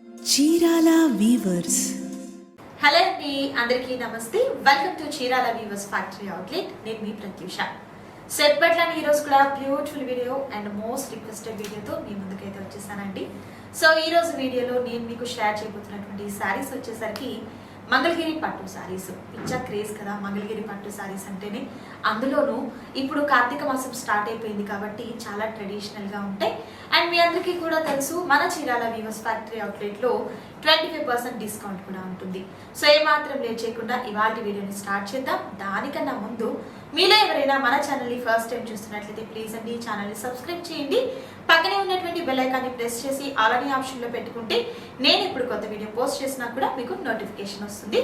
Chirala weavers. Hello అండి, అందరికీ నమస్తే. Welcome to Chirala weavers factory outlet. నేను మీ ప్రత్యూష. సో ఎప్పట్లని ఈరోజు కూడా beautiful video and most requested వీడియోతో మీ ముందుకైతే వచ్చేసానండి. సో ఈరోజు వీడియోలో నేను మీకు షేర్ చేయబోతున్నటువంటి శారీస్ వచ్చేసరికి మంగళగిరి పట్టు శారీస్. పిచ్చా క్రేజ్ కదా మంగళగిరి పట్టు శారీస్ అంటేనే. అందులోనూ ఇప్పుడు కార్తీక మాసం స్టార్ట్ అయిపోయింది కాబట్టి చాలా ట్రెడిషనల్గా ఉంటాయి. అండ్ మీ అందరికీ కూడా తెలుసు, మన చీరాల వీవర్స్ ఫ్యాక్టరీ అవుట్లెట్లో 25% డిస్కౌంట్ కూడా ఉంటుంది. సో ఏమాత్రం లేట్ చేయకుండా ఇవాళ వీడియోని స్టార్ట్ చేద్దాం. దానికన్నా ముందు మీలో ఎవరైనా మన ఛానల్ని ఫస్ట్ టైం చూస్తున్నట్లయితే ప్లీజ్ అండి ఛానల్ని సబ్స్క్రైబ్ చేయండి. పక్కనే ఉన్నటువంటి బెల్ ఐకాన్ని ప్రెస్ చేసి ఆల్ అనే ఆప్షన్లో పెట్టుకుంటే నేను ఇప్పుడు కొత్త వీడియో పోస్ట్ చేసినా కూడా మీకు నోటిఫికేషన్ వస్తుంది.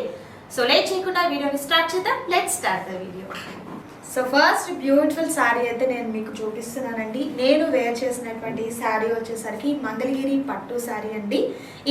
సో లేట్ చేయకుండా వీడియోని స్టార్ట్ చేద్దాం. Let's start the video. So first beautiful sari అయితే నేను మీకు చూపిస్తున్నానండి. నేను వేర్ చేసినటువంటి శారీ వచ్చేసరికి మంగళగిరి పట్టు శారీ అండి.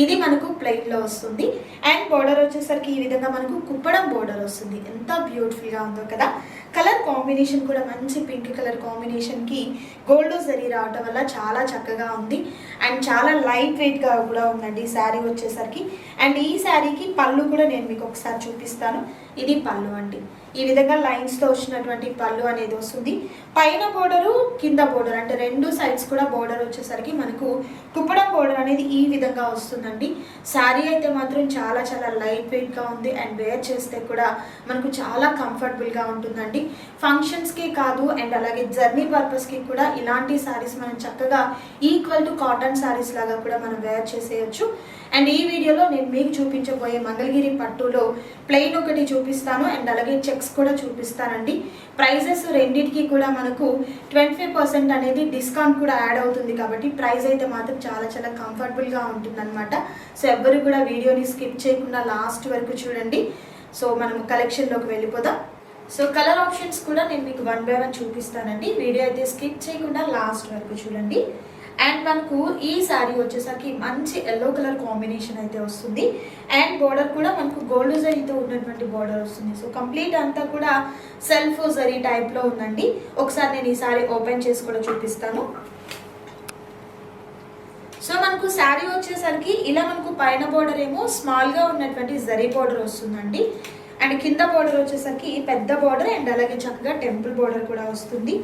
ఇది మనకు ప్లెయిన్లో వస్తుంది అండ్ బోర్డర్ వచ్చేసరికి ఈ విధంగా మనకు కుప్పడం బోర్డర్ వస్తుంది. ఎంత బ్యూటిఫుల్గా ఉందో కదా. కలర్ కాంబినేషన్ కూడా మంచి పింక్ కలర్ కాంబినేషన్కి గోల్డ్ జరీ రావటం వల్ల చాలా చక్కగా ఉంది అండ్ చాలా లైట్ వెయిట్గా కూడా ఉందండి శారీ వచ్చేసరికి. అండ్ ఈ శారీకి పళ్ళు కూడా నేను మీకు ఒకసారి చూపిస్తాను. ఇది పళ్ళు అండి. ఈ విధంగా లైన్స్తో వచ్చినటువంటి పళ్ళు అనేది వస్తుంది. పైన బోర్డరు కింద బోర్డర్ అంటే రెండు సైడ్స్ కూడా బోర్డర్ వచ్చేసరికి మనకు కుప్పడం బోర్డర్ అనేది ఈ విధంగా వస్తుందండి. శారీ అయితే మాత్రం చాలా చాలా లైట్ వెయిట్గా ఉంది అండ్ వేర్ చేస్తే కూడా మనకు చాలా కంఫర్టబుల్గా ఉంటుందండి. ఫంక్షన్స్కి కాదు అండ్ అలాగే జర్నీ పర్పస్కి కూడా ఇలాంటి శారీస్ మనం చక్కగా ఈక్వల్ టు కాటన్ శారీస్ లాగా కూడా మనం వేర్ చేసేయచ్చు. అండ్ ఈ వీడియోలో నేను మీకు చూపించబోయే మంగళగిరి పట్టులో ప్లెయిన్ ఒకటి చూపిస్తాను అండ్ అలాగే చెక్స్ కూడా చూపిస్తానండి. ప్రైజెస్ రెండింటికి కూడా మనకు 25% అనేది డిస్కౌంట్ కూడా యాడ్ అవుతుంది కాబట్టి ప్రైస్ అయితే మాత్రం చాలా చాలా కంఫర్టబుల్గా ఉంటుందన్నమాట. సో ఎవ్వరు కూడా వీడియోని స్కిప్ చేయకుండా లాస్ట్ వరకు చూడండి. సో మనం కలెక్షన్లోకి వెళ్ళిపోదాం. సో కలర్ ఆప్షన్స్ కూడా నేను మీకు 1 by 1 చూపిస్తానండి. వీడియో అయితే స్కిప్ చేయకుండా లాస్ట్ వరకు చూడండి. అండ్ మనకు ఈ శారీ వచ్చేసరికి మంచి ఎల్లో కలర్ కాంబినేషన్ అయితే వస్తుంది అండ్ బోర్డర్ కూడా మనకు గోల్డ్ జరీతో ఉన్నటువంటి బోర్డర్ వస్తుంది. సో కంప్లీట్ అంతా కూడా సెల్ఫ్ జరీ టైప్లో ఉందండి. ఒకసారి నేను ఈ శారీ ఓపెన్ చేసి కూడా చూపిస్తాను. సో మనకు శారీ వచ్చేసరికి ఇలా మనకు పైన బోర్డర్ ఏమో స్మాల్గా ఉన్నటువంటి జరీ బోర్డర్ వస్తుందండి అండ్ కింద బోర్డర్ వచ్చేసరికి పెద్ద బోర్డర్ అండ్ అలాగే చక్కగా టెంపుల్ బోర్డర్ కూడా వస్తుంది.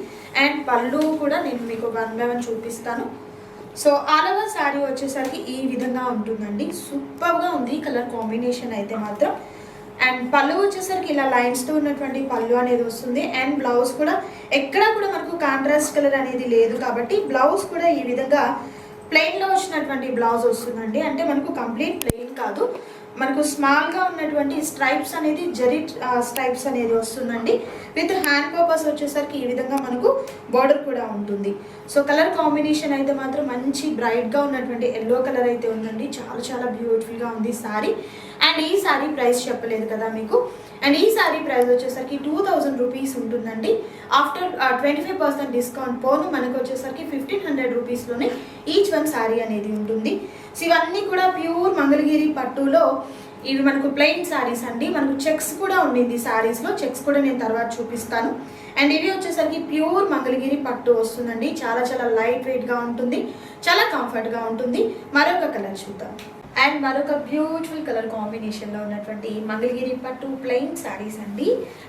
అండ్ పళ్ళు కూడా నేను మీకు 1 by 1 చూపిస్తాను. సో ఆల్ ఓవర్ శారీ వచ్చేసరికి ఈ విధంగా ఉంటుందండి. సూపర్గా ఉంది కలర్ కాంబినేషన్ అయితే మాత్రం. అండ్ పళ్ళు వచ్చేసరికి ఇలా లైన్స్తో ఉన్నటువంటి పళ్ళు అనేది వస్తుంది అండ్ బ్లౌజ్ కూడా ఎక్కడ కూడా మనకు కాంట్రాస్ట్ కలర్ అనేది లేదు కాబట్టి బ్లౌజ్ కూడా ఈ విధంగా ప్లెయిన్లో వచ్చినటువంటి బ్లౌజ్ వస్తుందండి. అంటే మనకు కంప్లీట్ ప్లెయిన్ కాదు, మనకు స్మాల్గా ఉన్నటువంటి స్ట్రైప్స్ అనేది జరీ స్ట్రైప్స్ అనేది వస్తుందండి. విత్ హ్యాండ్ పర్పస్ వచ్చేసరికి ఈ విధంగా మనకు బార్డర్ కూడా ఉంటుంది. సో కలర్ కాంబినేషన్ అయితే మాత్రం మంచి బ్రైట్గా ఉన్నటువంటి ఎల్లో కలర్ అయితే ఉందండి. చాలా చాలా బ్యూటిఫుల్గా ఉంది శారీ. అండ్ ఈ శారీ ప్రైస్ చెప్పలేదు కదా మీకు. అండ్ ఈ శారీ ప్రైస్ వచ్చేసరికి 2000 రూపీస్ ఉంటుందండి. ఆఫ్టర్ 25% డిస్కౌంట్ పోను మనకు వచ్చేసరికి 1500 రూపీస్లోనే ఈచ్ వన్ శారీ అనేది ఉంటుంది. సో ఇవన్నీ కూడా ప్యూర్ మంగళగిరి పట్టులో ఇవి మనకు ప్లెయిన్ శారీస్ అండి. మనకు చెక్స్ కూడా ఉండింది శారీస్లో. చెక్స్ కూడా నేను తర్వాత చూపిస్తాను. అండ్ ఇవి వచ్చేసరికి ప్యూర్ మంగళగిరి పట్టు వస్తుందండి. చాలా చాలా లైట్ వెయిట్గా ఉంటుంది, చాలా కంఫర్ట్గా ఉంటుంది. మరొక కలర్ చూద్దాం. అండ్ మరొక బ్యూటిఫుల్ కలర్ కాంబినేషన్లో ఉన్నటువంటి మంగళగిరి పట్టు ప్లెయిన్ శారీస్ అండి.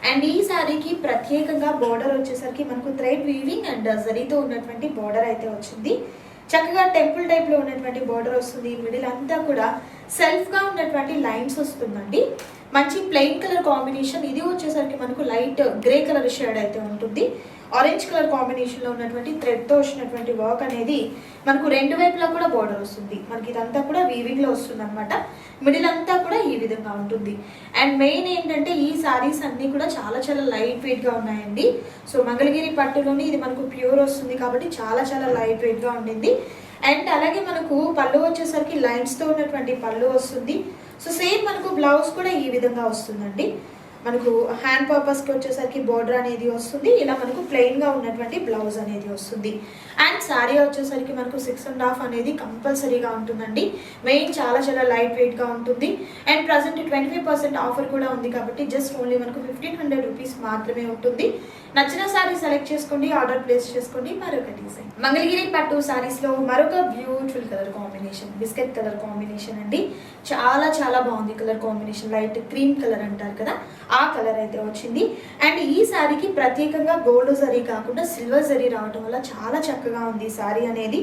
అండ్ ఈ శారీకి ప్రత్యేకంగా బోర్డర్ వచ్చేసరికి మనకు థ్రెడ్ వీవింగ్ అండ్ జరీతో ఉన్నటువంటి బోర్డర్ అయితే వచ్చింది. చక్కగా టెంపుల్ టైప్లో ఉన్నటువంటి బోర్డర్ వస్తుంది. మిడిల్ అంతా కూడా సెల్ఫ్గా ఉన్నటువంటి లైన్స్ వస్తుందండి. మంచి ప్లెయిన్ కలర్ కాంబినేషన్. ఇది వచ్చేసరికి మనకు లైట్ గ్రే కలర్ షేడ్ అయితే ఉంటుంది. ఆరెంజ్ కలర్ కాంబినేషన్లో ఉన్నటువంటి థ్రెడ్తో వచ్చినటువంటి వర్క్ అనేది మనకు రెండు వైపులా కూడా బోర్డర్ వస్తుంది. మనకి ఇదంతా కూడా వీవింగ్లో వస్తుంది అనమాట. మిడిల్ అంతా కూడా ఈ విధంగా ఉంటుంది. అండ్ మెయిన్ ఏంటంటే ఈ శారీస్ అన్నీ కూడా చాలా చాలా లైట్ వెయిట్గా ఉన్నాయండి. సో మంగళగిరి పట్టులోని ఇది మనకు ప్యూర్ వస్తుంది కాబట్టి చాలా చాలా లైట్ వెయిట్గా ఉండింది. అండ్ అలాగే మనకు పళ్ళు వచ్చేసరికి లైన్స్తో ఉన్నటువంటి పళ్ళు వస్తుంది. సో సేమ్ మనకు బ్లౌజ్ కూడా ఈ విధంగా వస్తుందండి. మనకు హ్యాండ్ పర్పస్కి వచ్చేసరికి బోర్డర్ అనేది వస్తుంది. ఇలా మనకు ప్లెయిన్గా ఉన్నటువంటి బ్లౌజ్ అనేది వస్తుంది. అండ్ శారీ వచ్చేసరికి మనకు 6.5 అనేది కంపల్సరీగా ఉంటుందండి. మెయిన్ చాలా చాలా లైట్ వెయిట్గా ఉంటుంది. అండ్ ప్రజెంట్ 25% ఆఫర్ కూడా ఉంది కాబట్టి జస్ట్ ఓన్లీ మనకు 1500 రూపీస్ మాత్రమే ఉంటుంది. నచ్చిన సారీ సెలెక్ట్ చేసుకోండి, ఆర్డర్ ప్లేస్ చేసుకోండి. మరొక డిజైన్ మంగళగిరి పట్టు సారీస్ లో మరొక beautiful colour combination, biscuit colour combination అండి. చాలా చాలా బాగుంది colour combination. Light cream colour అంటారు కదా, ఆ కలర్ అయితే వచ్చింది. అండ్ ఈ సారీకి ప్రత్యేకంగా గోల్డ్ జరీ కాకుండా సిల్వర్ జరీ రావడం వల్ల చాలా చక్కగా ఉంది ఈ సారీ అనేది.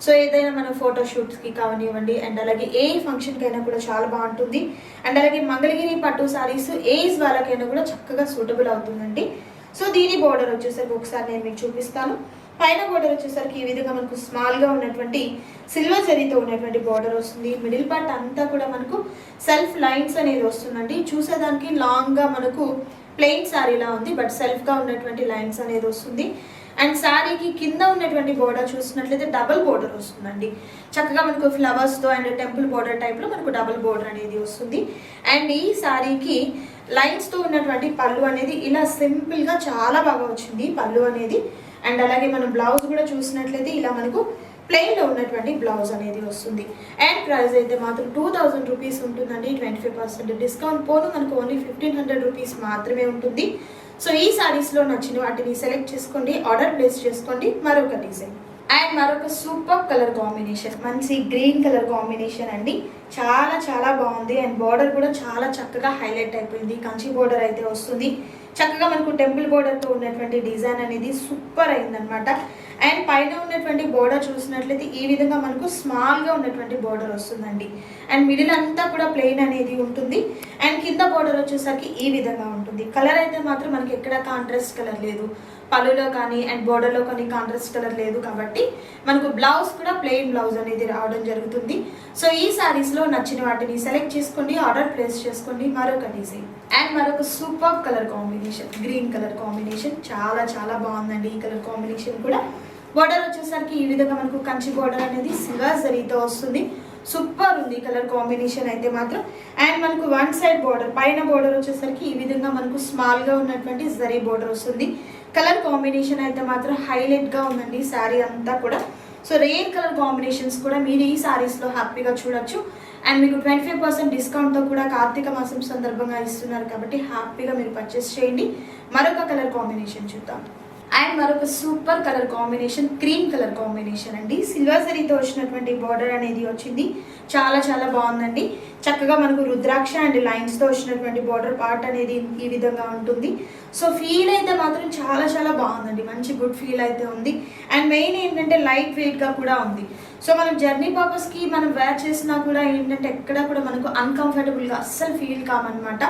సో ఏదైనా మనం ఫోటోషూట్స్కి కావనివ్వండి, అండ్ అలాగే ఏ ఫంక్షన్కి అయినా కూడా చాలా బాగుంటుంది. అండ్ అలాగే మంగళగిరి పట్టు సారీస్ ఏజ్ వాళ్ళకైనా కూడా చక్కగా సూటబుల్ అవుతుందండి. సో దీని బోర్డర్ వచ్చేసరికి ఒకసారి నేను మీకు చూపిస్తాను. పైన బోర్డర్ వచ్చేసరికి ఈ విధంగా మనకు స్మాల్గా ఉన్నటువంటి సిల్వర్ జరీతో ఉన్నటువంటి బోర్డర్ వస్తుంది. మిడిల్ పార్ట్ అంతా కూడా మనకు సెల్ఫ్ లైన్స్ అనేది వస్తుందండి. చూసేదానికి లాంగ్గా మనకు ప్లెయిన్ శారీలా ఉంది, బట్ సెల్ఫ్గా ఉన్నటువంటి లైన్స్ అనేది వస్తుంది. అండ్ శారీకి కింద ఉన్నటువంటి బోర్డర్ చూసినట్లయితే డబుల్ బోర్డర్ వస్తుందండి. చక్కగా మనకు ఫ్లవర్స్తో అండ్ టెంపుల్ బోర్డర్ టైప్లో మనకు డబుల్ బోర్డర్ అనేది వస్తుంది. అండ్ ఈ శారీకి లైన్స్తో ఉన్నటువంటి పళ్ళు అనేది ఇలా సింపుల్గా చాలా బాగా వచ్చింది పళ్ళు అనేది. అండ్ అలాగే మనం బ్లౌజ్ కూడా చూసినట్లయితే ఇలా మనకు ప్లెయిన్లో ఉన్నటువంటి బ్లౌజ్ అనేది వస్తుంది. అండ్ ప్రైస్ అయితే మాత్రం 2000 రూపీస్ ఉంటుందండి. 25% డిస్కౌంట్ పోను మనకు ఓన్లీ 1500 రూపీస్ మాత్రమే ఉంటుంది. సో ఈ సారీస్లో నచ్చిన వాటిని సెలెక్ట్ చేసుకోండి, ఆర్డర్ ప్లేస్ చేసుకోండి. మరొక డిజైన్ అండ్ మరొక సూపర్ కలర్ కాంబినేషన్, మంచి గ్రీన్ కలర్ కాంబినేషన్ అండి. చాలా చాలా బాగుంది. అండ్ బార్డర్ కూడా చాలా చక్కగా హైలైట్ అయిపోయింది. కంచి బార్డర్ అయితే వస్తుంది. చక్కగా మనకు టెంపుల్ బోర్డర్తో ఉన్నటువంటి డిజైన్ అనేది సూపర్ అయిందనమాట. అండ్ పైన ఉన్నటువంటి బోర్డర్ చూసినట్లయితే ఈ విధంగా మనకు స్మాల్గా ఉన్నటువంటి బోర్డర్ వస్తుందండి. అండ్ మిడిల్ అంతా కూడా ప్లెయిన్ అనేది ఉంటుంది. అండ్ కింద బోర్డర్ వచ్చేసరికి ఈ విధంగా ఉంటుంది. కలర్ అయితే మాత్రం మనకి ఎక్కడ కాంట్రాస్ట్ కలర్ లేదు, పళ్ళులో కానీ అండ్ బోర్డర్లో కానీ కాంట్రాస్ట్ కలర్ లేదు కాబట్టి మనకు బ్లౌజ్ కూడా ప్లెయిన్ బ్లౌజ్ అనేది రావడం జరుగుతుంది. సో ఈ సారీస్లో నచ్చిన వాటిని సెలెక్ట్ చేసుకోండి, ఆర్డర్ ప్లేస్ చేసుకోండి. మరొక డిజైన్ అండ్ మరొక super colour combination, green colour combination. చాలా చాలా బాగుందండి ఈ కలర్ కాంబినేషన్ కూడా. బోర్డర్ వచ్చేసరికి ఈ విధంగా మనకు కంచి బోర్డర్ అనేది సిల్వర్ జరీతో వస్తుంది. సూపర్ ఉంది కలర్ కాంబినేషన్ అయితే మాత్రం. అండ్ మనకు వన్ సైడ్ బోర్డర్, పైన బోర్డర్ వచ్చేసరికి ఈ విధంగా మనకు స్మాల్గా ఉన్నటువంటి జరీ బోర్డర్ వస్తుంది. కలర్ కాంబినేషన్ అయితే మాత్రం హైలైట్గా ఉందండి శారీ అంతా కూడా. సో రేర్ కలర్ కాంబినేషన్స్ కూడా మీరు ఈ శారీస్లో హ్యాపీగా చూడొచ్చు. అండ్ మీకు 25% డిస్కౌంట్తో కూడా కార్తీక మాసం సందర్భంగా ఇస్తున్నారు కాబట్టి హ్యాపీగా మీరు పర్చేస్ చేయండి. మరొక కలర్ కాంబినేషన్ చూద్దాం. అండ్ మరొక super colour combination, cream colour combination అండి. సిల్వర్ జరీతో వచ్చినటువంటి బార్డర్ అనేది వచ్చింది. చాలా చాలా బాగుందండి. చక్కగా మనకు రుద్రాక్ష అండ్ లైన్స్తో వచ్చినటువంటి బార్డర్ పార్ట్ అనేది ఈ విధంగా ఉంటుంది. సో ఫీల్ అయితే మాత్రం చాలా చాలా బాగుందండి. మంచి గుడ్ ఫీల్ అయితే ఉంది. అండ్ మెయిన్ ఏంటంటే లైట్ వెయిట్గా కూడా ఉంది. సో మనం జర్నీ పర్పస్కి మనం వేర్ చేసినా కూడా ఏంటంటే ఎక్కడ కూడా మనకు అన్కంఫర్టబుల్గా అస్సలు ఫీల్ కామన్నమాట.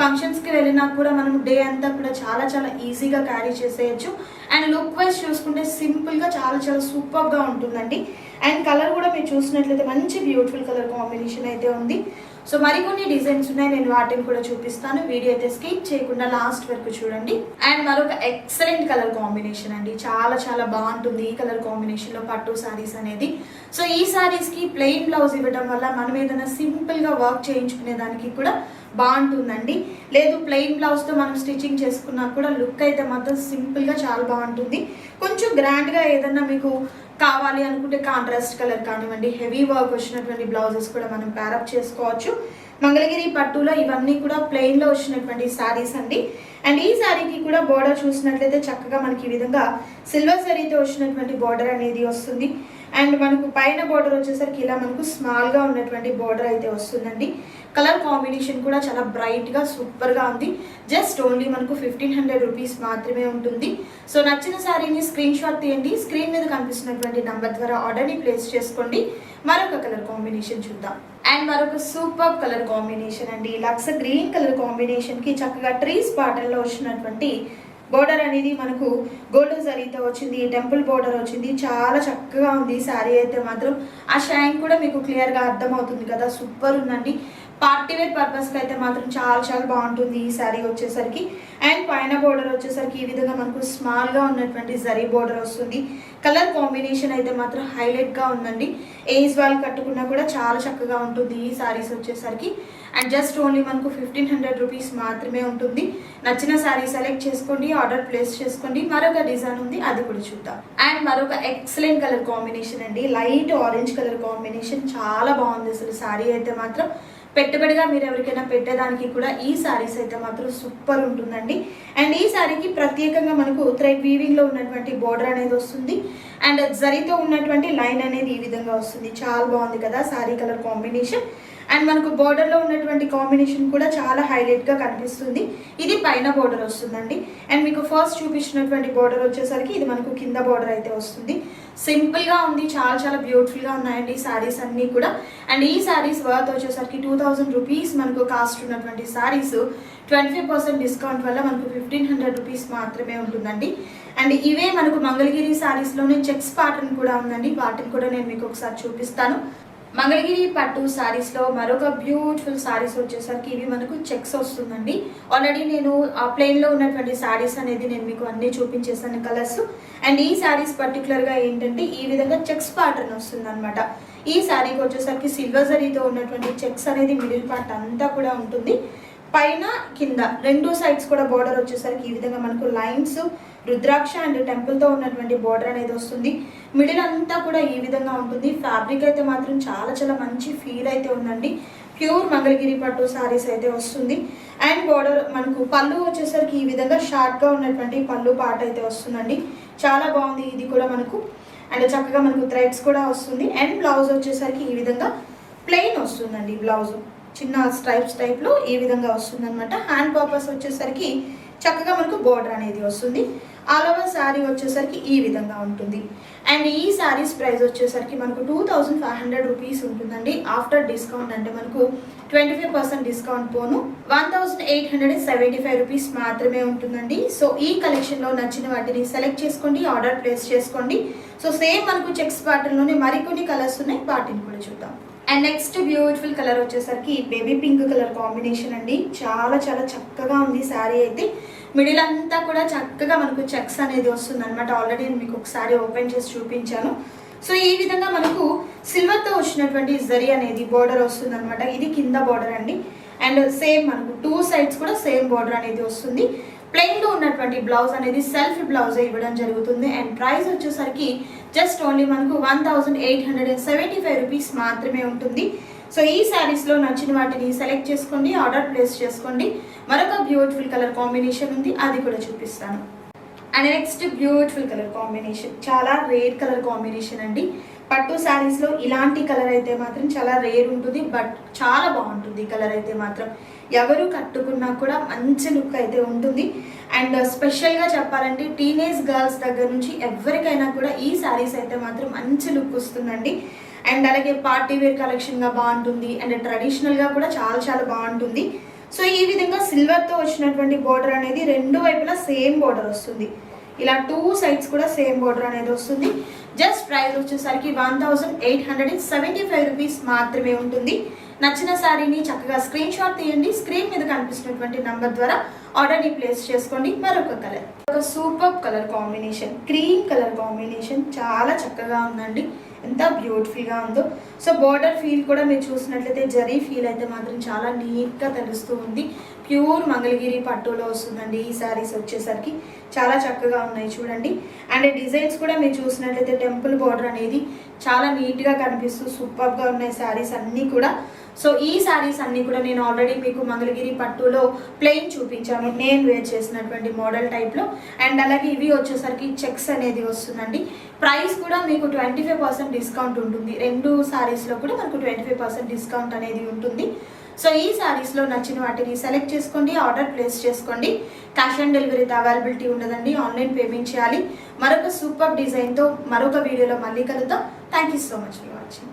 ఫంక్షన్స్కి వెళ్ళినా కూడా మనం డే అంతా కూడా చాలా చాలా ఈజీగా క్యారీ చేసేయచ్చు. అండ్ లుక్ వైజ్ చూసుకుంటే సింపుల్గా చాలా చాలా సూపర్గా ఉంటుందండి. అండ్ కలర్ కూడా మీరు చూసినట్లయితే మంచి బ్యూటిఫుల్ కలర్ కాంబినేషన్ అయితే ఉంది. సో మరికొన్ని డిజైన్స్ ఉన్నాయి, నేను వాటిని కూడా చూపిస్తాను. వీడియో అయితే స్కిప్ చేయకుండా లాస్ట్ వరకు చూడండి. అండ్ మరొక ఎక్సలెంట్ కలర్ కాంబినేషన్ అండి. చాలా చాలా బాగుంటుంది ఈ కలర్ కాంబినేషన్లో పట్టు సారీస్ అనేది. సో ఈ సారీస్కి ప్లెయిన్ బ్లౌజ్ ఇవ్వడం వల్ల మనం ఏదైనా సింపుల్గా వర్క్ చేయించుకునే దానికి కూడా బాగుంటుందండి. లేదు ప్లెయిన్ బ్లౌజ్తో మనం స్టిచ్చింగ్ చేసుకున్నా కూడా లుక్ అయితే మాత్రం సింపుల్గా చాలా బాగుంటుంది. కొంచెం గ్రాండ్గా ఏదన్నా మీకు కావాలి అనుకుంటే కాంట్రాస్ట్ కలర్ కానివ్వండి, హెవీ వర్క్ వచ్చినటువంటి బ్లౌజెస్ కూడా మనం ప్యారప్ చేసుకోవచ్చు. మంగళగిరి పట్టులో ఇవన్నీ కూడా ప్లెయిన్లో వచ్చినటువంటి శారీస్ అండి. అండ్ ఈ శారీకి కూడా బోర్డర్ చూసినట్లయితే చక్కగా మనకి ఈ విధంగా సిల్వర్ జరీతో వచ్చినటువంటి బోర్డర్ అనేది వస్తుంది. అండ్ మనకు పైన బోర్డర్ వచ్చేసరికి ఇలా మనకు స్మాల్గా ఉన్నటువంటి బోర్డర్ అయితే వస్తుందండి. కలర్ కాంబినేషన్ కూడా చాలా బ్రైట్గా సూపర్గా ఉంది. జస్ట్ ఓన్లీ మనకు 1500 రూపీస్ మాత్రమే ఉంటుంది. సో నచ్చిన శారీని స్క్రీన్ షాట్ తీయండి, స్క్రీన్ మీద కనిపిస్తున్నటువంటి నంబర్ ద్వారా ఆర్డర్ని ప్లేస్ చేసుకోండి. మరొక కలర్ కాంబినేషన్ చూద్దాం. అండ్ మరొక సూపర్ కలర్ కాంబినేషన్ అండి. లక్స్ గ్రీన్ కలర్ కాంబినేషన్కి చక్కగా ట్రీస్ పాటల్లో వచ్చినటువంటి బోర్డర్ అనేది మనకు గోల్డ్ జరీతో వచ్చింది. టెంపుల్ బోర్డర్ వచ్చింది. చాలా చక్కగా ఉంది శారీ అయితే మాత్రం. ఆ షైన్ కూడా మీకు క్లియర్గా అర్థమవుతుంది కదా, సూపర్ ఉందండి. పార్టీ వేర్ పర్పస్కి అయితే మాత్రం చాలా చాలా బాగుంటుంది ఈ శారీ వచ్చేసరికి. అండ్ పైన బోర్డర్ వచ్చేసరికి ఈ విధంగా మనకు స్మాల్గా ఉన్నటువంటి జరీ బోర్డర్ వస్తుంది. కలర్ కాంబినేషన్ అయితే మాత్రం హైలైట్గా ఉందండి. ఏజ్ వాళ్ళు కట్టుకున్నా కూడా చాలా చక్కగా ఉంటుంది ఈ శారీస్ వచ్చేసరికి. అండ్ జస్ట్ ఓన్లీ మనకు 1500 రూపీస్ మాత్రమే ఉంటుంది. నచ్చిన శారీ సెలెక్ట్ చేసుకోండి, ఆర్డర్ ప్లేస్ చేసుకోండి. మరొక డిజైన్ ఉంది, అది కూడా చూద్దాం. అండ్ మరొక ఎక్సలెంట్ కలర్ కాంబినేషన్ అండి. లైట్ ఆరెంజ్ కలర్ కాంబినేషన్ చాలా బాగుంది అసలు శారీ అయితే మాత్రం. పెట్టుబడిగా మీరు ఎవరికైనా పెట్టేదానికి కూడా ఈ శారీస్ అయితే మాత్రం సూపర్ ఉంటుందండి. అండ్ ఈ శారీకి ప్రత్యేకంగా మనకు థ్రెడ్ వీవింగ్ లో ఉన్నటువంటి బోర్డర్ అనేది వస్తుంది. అండ్ జరీతో ఉన్నటువంటి లైన్ అనేది ఈ విధంగా వస్తుంది. చాలా బాగుంది కదా శారీ కలర్ కాంబినేషన్. అండ్ మనకు బోర్డర్ లో ఉన్నటువంటి కాంబినేషన్ కూడా చాలా హైలైట్ గా కనిపిస్తుంది. ఇది పైన బోర్డర్ వస్తుందండి. అండ్ మీకు ఫస్ట్ చూపించినటువంటి బోర్డర్ వచ్చేసరికి ఇది మనకు కింద బోర్డర్ అయితే వస్తుంది. సింపుల్ గా ఉంది, చాలా చాలా బ్యూటిఫుల్ గా ఉన్నాయండి ఈ శారీస్ అన్ని కూడా. అండ్ ఈ శారీస్ వర్త్ వచ్చేసరికి 2000 రూపీస్ మనకు కాస్ట్ ఉన్నటువంటి శారీస్ 25% డిస్కౌంట్ వల్ల మనకు 1500 రూపీస్ మాత్రమే ఉంటుందండి. అండ్ ఇవే మనకు మంగళగిరి శారీస్ లోనే చెక్స్ ప్యాటర్న్ కూడా ఉందండి. వాటిని కూడా నేను మీకు ఒకసారి చూపిస్తాను. మంగళగిరి పట్టు సారీస్ లో మరొక బ్యూటిఫుల్ సారీస్ వచ్చేసరికి ఇవి మనకు చెక్స్ వస్తుందండి. ఆల్రెడీ నేను ఆ ప్లెయిన్ లో ఉన్నటువంటి సారీస్ అనేది నేను మీకు అన్ని చూపించేసాను కలర్స్. అండ్ ఈ సారీస్ పర్టికులర్ గా ఏంటంటే ఈ విధంగా చెక్స్ ప్యాటర్న్ వస్తుంది అనమాట. ఈ సారీకి వచ్చేసరికి సిల్వర్ జరీతో ఉన్నటువంటి చెక్స్ అనేది మిడిల్ పార్ట్ అంతా కూడా ఉంటుంది. పైన కింద రెండు సైడ్స్ కూడా బోర్డర్ వచ్చేసరికి ఈ విధంగా మనకు లైన్స్ రుద్రాక్ష అండ్ టెంపుల్ తో ఉన్నటువంటి బోర్డర్ అనేది వస్తుంది. మిడిల్ అంతా కూడా ఈ విధంగా ఉంటుంది. ఫ్యాబ్రిక్ అయితే మాత్రం చాలా చాలా మంచి ఫీల్ అయితే ఉందండి. ప్యూర్ మంగళగిరి పట్టు సారీస్ అయితే వస్తుంది. అండ్ బోర్డర్ మనకు పళ్ళు వచ్చేసరికి ఈ విధంగా షార్ట్ గా ఉన్నటువంటి పళ్ళు పార్ట్ అయితే వస్తుందండి. చాలా బాగుంది ఇది కూడా మనకు. అండ్ చక్కగా మనకు థ్రెడ్స్ కూడా వస్తుంది. అండ్ బ్లౌజ్ వచ్చేసరికి ఈ విధంగా ప్లెయిన్ వస్తుందండి. బ్లౌజ్ చిన్న స్ట్రైప్స్ టైప్ లో ఈ విధంగా వస్తుంది అనమాట. హ్యాండ్ పర్పస్ వచ్చేసరికి చక్కగా మనకు బోర్డర్ అనేది వస్తుంది. ఆల్ ఓవర్ శారీ వచ్చేసరికి ఈ విధంగా ఉంటుంది. అండ్ ఈ శారీస్ ప్రైస్ వచ్చేసరికి మనకు 2500 రూపీస్ ఉంటుందండి. ఆఫ్టర్ డిస్కౌంట్ అంటే మనకు 25% డిస్కౌంట్ పోను 1875 రూపీస్ మాత్రమే ఉంటుందండి. సో ఈ కలెక్షన్ లో నచ్చిన వాటిని సెలెక్ట్ చేసుకోండి, ఆర్డర్ ప్లేస్ చేసుకోండి. సో సేమ్ మనకు చెక్స్ ప్యాటర్న్ లోనే మరికొన్ని కలర్స్ ఉన్నాయి, వాటిని కూడా చూద్దాం. అండ్ నెక్స్ట్ బ్యూటిఫుల్ కలర్ వచ్చేసరికి బేబీ పింక్ కలర్ కాంబినేషన్ అండి. చాలా చాలా చక్కగా ఉంది శారీ అయితే. మిడిల్ అంతా కూడా చక్కగా మనకు చెక్స్ అనేది వస్తుంది అనమాట. ఆల్రెడీ నేను మీకు ఒకసారి ఓపెన్ చేసి చూపించాను. సో ఈ విధంగా మనకు సిల్వర్ తో వచ్చినటువంటి జరీ అనేది బోర్డర్ వస్తుంది అనమాట. ఇది కింద బోర్డర్ అండి. అండ్ సేమ్ మనకు టూ సైడ్స్ కూడా సేమ్ బోర్డర్ అనేది వస్తుంది. ప్లెయిన్ లో ఉన్నటువంటి బ్లౌజ్ అనేది సెల్ఫ్ బ్లౌజ్ ఇవ్వడం జరుగుతుంది. అండ్ ప్రైస్ వచ్చేసరికి జస్ట్ ఓన్లీ మనకు 1875 రూపీస్ మాత్రమే ఉంటుంది. సో ఈ శారీస్ లో నచ్చిన వాటిని సెలెక్ట్ చేసుకోండి, ఆర్డర్ ప్లేస్ చేసుకోండి. మరొక బ్యూటిఫుల్ కలర్ కాంబినేషన్ ఉంది, అది కూడా చూపిస్తాను. And next beautiful colour combination, చాలా రేర్ కలర్ కాంబినేషన్ అండి. పట్టు శారీస్ లో ఇలాంటి కలర్ అయితే మాత్రం చాలా రేర్ ఉంటుంది, బట్ చాలా బాగుంటుంది కలర్ అయితే మాత్రం. ఎవరు కట్టుకున్నా కూడా మంచి లుక్ అయితే ఉంటుంది. అండ్ స్పెషల్గా చెప్పాలంటే టీనేజ్ గర్ల్స్ దగ్గర నుంచి ఎవరికైనా కూడా ఈ శారీస్ అయితే మాత్రం మంచి లుక్ వస్తుందండి. అండ్ అలాగే పార్టీ వేర్ కలెక్షన్గా బాగుంటుంది. అండ్ ట్రెడిషనల్గా కూడా చాలా చాలా బాగుంటుంది. సో ఈ విధంగా సిల్వర్తో వచ్చినటువంటి బోర్డర్ అనేది రెండు వైపులా సేమ్ బోర్డర్ వస్తుంది. ఇలా టూ సైడ్స్ కూడా సేమ్ బోర్డర్ అనేది వస్తుంది. జస్ట్ ప్రైస్ వచ్చేసరికి 1875 రూపీస్ మాత్రమే ఉంటుంది. నచ్చిన శారీని చక్కగా స్క్రీన్ షాట్ తీయండి. స్క్రీన్ మీద కనిపిస్తున్నటువంటి నంబర్ ద్వారా ఆర్డర్ని ప్లేస్ చేసుకోండి. మరొక కలర్, ఒక super colour combination, cream colour combination, చాలా చక్కగా ఉందండి. ఎంత బ్యూటిఫుల్గా ఉందో. సో బోర్డర్ ఫీల్ కూడా మీరు చూసినట్లయితే జరీ ఫీల్ అయితే మాత్రం చాలా నీట్గా తెలుస్తూ ఉంది. ప్యూర్ మంగళగిరి పట్టులో వస్తుందండి ఈ శారీస్ వచ్చేసరికి. చాలా చక్కగా ఉన్నాయి చూడండి. అండ్ డిజైన్స్ కూడా మీరు చూసినట్లయితే టెంపుల్ బోర్డర్ అనేది చాలా నీట్గా కనిపిస్తూ సూపర్గా ఉన్నాయి శారీస్ అన్నీ కూడా. సో ఈ శారీస్ అన్నీ కూడా నేను ఆల్రెడీ మీకు మంగళగిరి పట్టులో ప్లెయిన్ చూపించాను, నేను వేర్ చేసినటువంటి మోడల్ టైప్లో. అండ్ అలాగే ఇవి వచ్చేసరికి చెక్స్ అనేది వస్తుందండి. ప్రైస్ కూడా మీకు 25% డిస్కౌంట్ ఉంటుంది. రెండు శారీస్లో కూడా మనకు 25% డిస్కౌంట్ అనేది ఉంటుంది. సో ఈ శారీస్లో నచ్చిన వాటిని సెలెక్ట్ చేసుకోండి, ఆర్డర్ ప్లేస్ చేసుకోండి. క్యాష్ ఆన్ డెలివరీతో అవైలబిలిటీ ఉండదండి, ఆన్లైన్ పేమెంట్ చేయాలి. మరొక సూపర్ డిజైన్తో మరొక వీడియోలో మళ్ళీ కలుద్దాం. Thank you so much for watching.